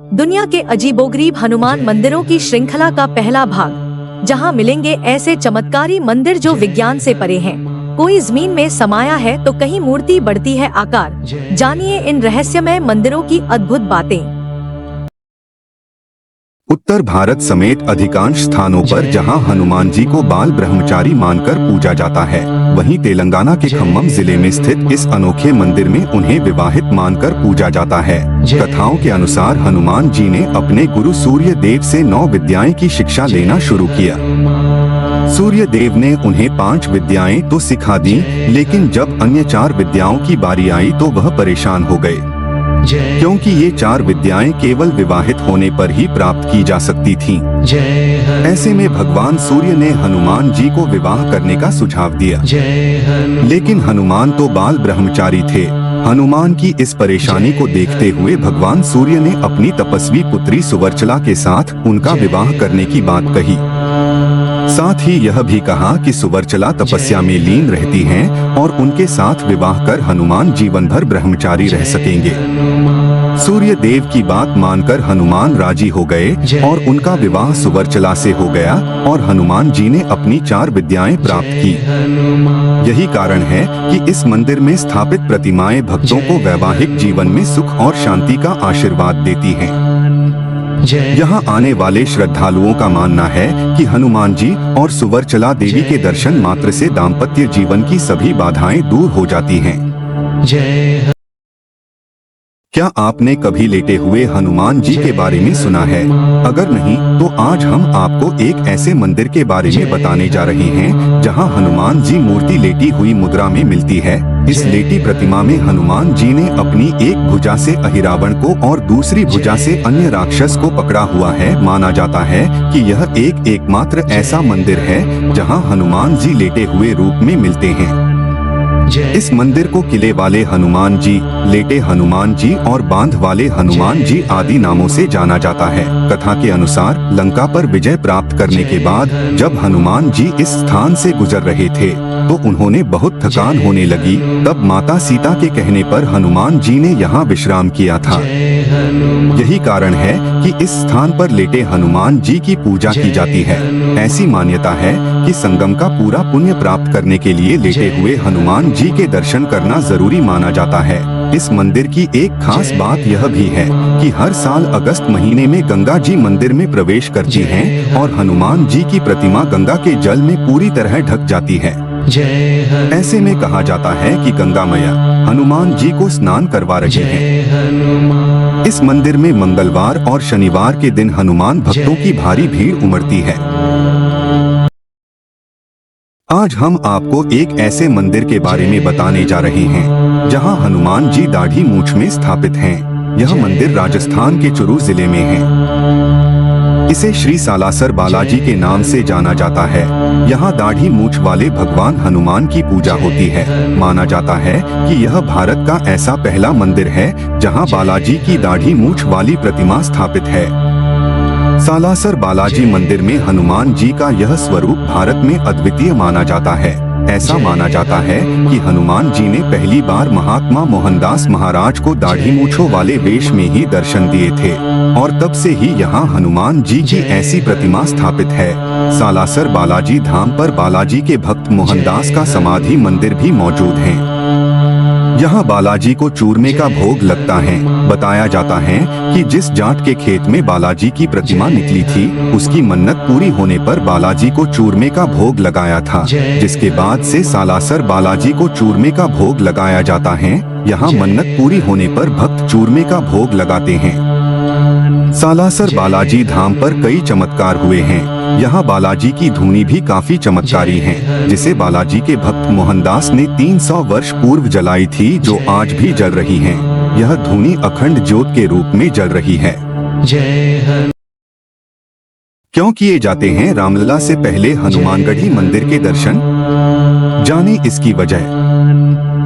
दुनिया के अजीबोगरीब हनुमान मंदिरों की श्रृंखला का पहला भाग, जहां मिलेंगे ऐसे चमत्कारी मंदिर जो विज्ञान से परे हैं। कोई जमीन में समाया है तो कहीं मूर्ति बढ़ती है आकार। जानिए इन रहस्यमय मंदिरों की अद्भुत बातें। उत्तर भारत समेत अधिकांश स्थानों पर जहां हनुमान जी को बाल ब्रह्मचारी मानकर पूजा जाता है, वहीं तेलंगाना के खम्मम जिले में स्थित इस अनोखे मंदिर में उन्हें विवाहित मानकर पूजा जाता है। कथाओं के अनुसार हनुमान जी ने अपने गुरु सूर्य देव से 9 विद्याएं की शिक्षा लेना शुरू किया। सूर्य देव ने उन्हें 5 विद्याएं तो सिखा दी, लेकिन जब अन्य 4 विद्याओं की बारी आई तो वह परेशान हो गए, क्योंकि ये 4 विद्याएं केवल विवाहित होने पर ही प्राप्त की जा सकती थीं। ऐसे में भगवान सूर्य ने हनुमान जी को विवाह करने का सुझाव दिया, लेकिन हनुमान तो बाल ब्रह्मचारी थे। हनुमान की इस परेशानी को देखते हुए भगवान सूर्य ने अपनी तपस्वी पुत्री सुवर्चला के साथ उनका विवाह करने की बात कही। साथ ही यह भी कहा कि सुवर्चला तपस्या में लीन रहती हैं और उनके साथ विवाह कर हनुमान जीवन भर ब्रह्मचारी रह सकेंगे। सूर्य देव की बात मानकर हनुमान राजी हो गए और उनका विवाह सुवर्चला से हो गया और हनुमान जी ने अपनी 4 विद्याएं प्राप्त की। यही कारण है कि इस मंदिर में स्थापित प्रतिमाएं भक्तों को वैवाहिक जीवन में सुख और शांति का आशीर्वाद देती हैं। यहाँ आने वाले श्रद्धालुओं का मानना है कि हनुमान जी और सुवर्चला देवी के दर्शन मात्र से दाम्पत्य जीवन की सभी बाधाएं दूर हो जाती हैं। क्या आपने कभी लेटे हुए हनुमान जी के बारे में सुना है? अगर नहीं तो आज हम आपको एक ऐसे मंदिर के बारे में बताने जा रहे हैं जहां हनुमान जी मूर्ति लेटी हुई मुद्रा में मिलती है। इस लेटी प्रतिमा में हनुमान जी ने अपनी एक भुजा से अहिरावण को और दूसरी भुजा से अन्य राक्षस को पकड़ा हुआ है। माना जाता है कि यह एकमात्र ऐसा मंदिर है जहां हनुमान जी लेटे हुए रूप में मिलते हैं। इस मंदिर को किले वाले हनुमान जी, लेटे हनुमान जी और बांध वाले हनुमान जी आदि नामों से जाना जाता है। कथा के अनुसार लंका पर विजय प्राप्त करने के बाद जब हनुमान जी इस स्थान से गुजर रहे थे तो उन्होंने बहुत थकान होने लगी। तब माता सीता के कहने पर हनुमान जी ने यहाँ विश्राम किया था। यही कारण है कि इस स्थान पर लेटे हनुमान जी की पूजा की जाती है। ऐसी मान्यता है कि संगम का पूरा पुण्य प्राप्त करने के लिए लेटे हुए हनुमान जी के दर्शन करना जरूरी माना जाता है। इस मंदिर की एक खास बात यह भी है कि हर साल अगस्त महीने में गंगा जी मंदिर में प्रवेश करती हैं और हनुमान जी की प्रतिमा गंगा के जल में पूरी तरह ढक जाती है। ऐसे में कहा जाता है कि गंगा मैया हनुमान जी को स्नान करवा रही हैं। इस मंदिर में मंगलवार और शनिवार के दिन हनुमान भक्तों की भारी भीड़ उमड़ती है। आज हम आपको एक ऐसे मंदिर के बारे में बताने जा रहे हैं जहां हनुमान जी दाढ़ी मूंछ में स्थापित हैं। यह मंदिर राजस्थान के चुरू जिले में है। इसे श्री सालासर बालाजी के नाम से जाना जाता है। यहाँ दाढ़ी मूंछ वाले भगवान हनुमान की पूजा होती है। माना जाता है कि यह भारत का ऐसा पहला मंदिर है जहाँ बालाजी की दाढ़ी मूंछ वाली प्रतिमा स्थापित है। सालासर बालाजी मंदिर में हनुमान जी का यह स्वरूप भारत में अद्वितीय माना जाता है। ऐसा माना जाता है कि हनुमान जी ने पहली बार महात्मा मोहनदास महाराज को दाढ़ी मूंछों वाले वेश में ही दर्शन दिए थे और तब से ही यहाँ हनुमान जी की ऐसी प्रतिमा स्थापित है। सालासर बालाजी धाम पर बालाजी के भक्त मोहनदास का समाधि मंदिर भी मौजूद है। यहाँ बालाजी को चूरमे का भोग लगता है। बताया जाता है कि जिस जाट के खेत में बालाजी की प्रतिमा निकली थी, उसकी मन्नत पूरी होने पर बालाजी को चूरमे का भोग लगाया था, जिसके बाद से सालासर बालाजी को चूरमे का भोग लगाया जाता है। यहाँ मन्नत पूरी होने पर भक्त चूरमे का भोग लगाते हैं। सालासर बालाजी धाम पर कई चमत्कार हुए हैं। यहाँ बालाजी की धूनी भी काफी चमत्कारी है, जिसे बालाजी के भक्त मोहनदास ने 300 वर्ष पूर्व जलाई थी, जो आज भी जल रही है। यह धूनी अखंड ज्योत के रूप में जल रही है। क्यों किए जाते हैं रामलला से पहले हनुमानगढ़ी मंदिर के दर्शन? जाने इसकी वजह।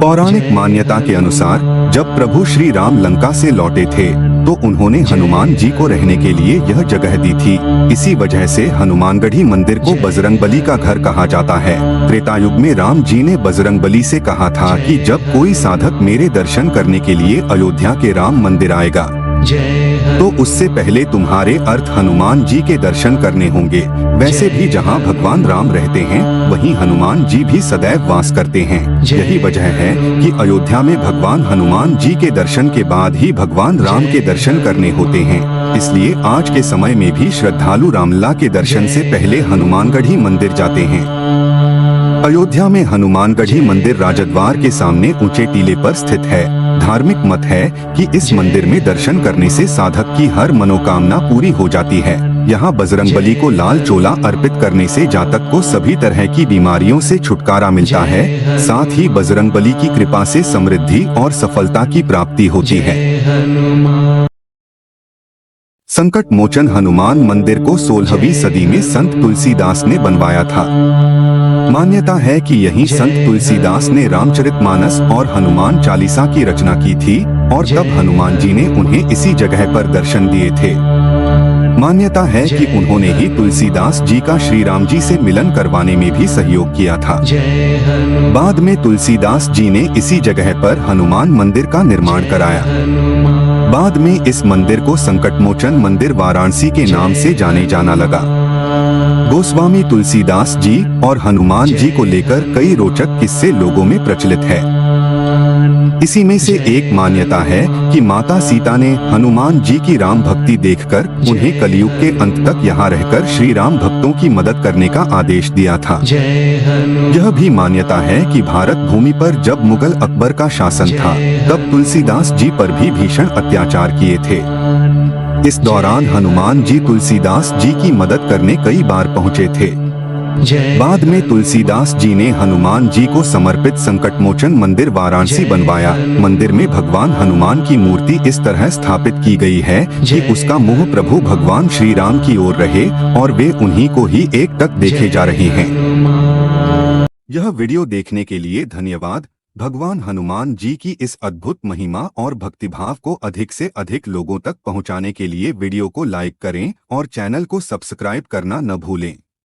पौराणिक मान्यता के अनुसार जब प्रभु श्री राम लंका से लौटे थे तो उन्होंने हनुमान जी को रहने के लिए यह जगह दी थी। इसी वजह से हनुमानगढ़ी मंदिर को बजरंगबली का घर कहा जाता है। त्रेता युग में राम जी ने बजरंगबली से कहा था कि जब कोई साधक मेरे दर्शन करने के लिए अयोध्या के राम मंदिर आएगा तो उससे पहले तुम्हारे अर्थ हनुमान जी के दर्शन करने होंगे। वैसे भी जहाँ भगवान राम रहते हैं वहीं हनुमान जी भी सदैव वास करते हैं। यही वजह है कि अयोध्या में भगवान हनुमान जी के दर्शन के बाद ही भगवान राम के दर्शन करने होते हैं। इसलिए आज के समय में भी श्रद्धालु रामलला के दर्शन से पहले हनुमानगढ़ी मंदिर जाते हैं। अयोध्या में हनुमानगढ़ी मंदिर राजद्वार के सामने ऊंचे टीले पर स्थित है। धार्मिक मत है कि इस मंदिर में दर्शन करने से साधक की हर मनोकामना पूरी हो जाती है। यहाँ बजरंगबली को लाल चोला अर्पित करने से जातक को सभी तरह की बीमारियों से छुटकारा मिलता है। साथ ही बजरंगबली की कृपा से समृद्धि और सफलता की प्राप्ति होती है। संकट मोचन हनुमान मंदिर को 16वीं सदी में संत तुलसीदास ने बनवाया था। मान्यता है कि यही संत तुलसीदास ने रामचरितमानस और हनुमान चालीसा की रचना की थी और तब हनुमान जी ने उन्हें इसी जगह पर दर्शन दिए थे। मान्यता है कि उन्होंने ही तुलसीदास जी का श्री राम जी से मिलन करवाने में भी सहयोग किया था। बाद में तुलसीदास जी ने इसी जगह पर हनुमान मंदिर का निर्माण कराया। बाद में इस मंदिर को संकटमोचन मंदिर वाराणसी के नाम से जाने जाना लगा। गोस्वामी तुलसीदास जी और हनुमान जी को लेकर कई रोचक किस्से लोगों में प्रचलित है। इसी में से एक मान्यता है कि माता सीता ने हनुमान जी की राम भक्ति देखकर उन्हें कलयुग के अंत तक यहाँ रहकर श्री राम भक्तों की मदद करने का आदेश दिया था। यह भी मान्यता है कि भारत भूमि पर जब मुगल अकबर का शासन था तब तुलसीदास जी पर भी भीषण अत्याचार किए थे। इस दौरान हनुमान जी तुलसीदास जी की मदद करने कई बार पहुँचे थे। बाद में तुलसीदास जी ने हनुमान जी को समर्पित संकटमोचन मंदिर वाराणसी बनवाया। मंदिर में भगवान हनुमान की मूर्ति इस तरह स्थापित की गई है कि उसका मुंह प्रभु भगवान श्री राम की ओर रहे और वे उन्हीं को ही एकटक देखे जा रहे हैं। यह वीडियो देखने के लिए धन्यवाद। भगवान हनुमान जी की इस अद्भुत महिमा और भक्तिभाव को अधिक से अधिक लोगों तक पहुंचाने के लिए वीडियो को लाइक करें और चैनल को सब्सक्राइब करना न भूलें।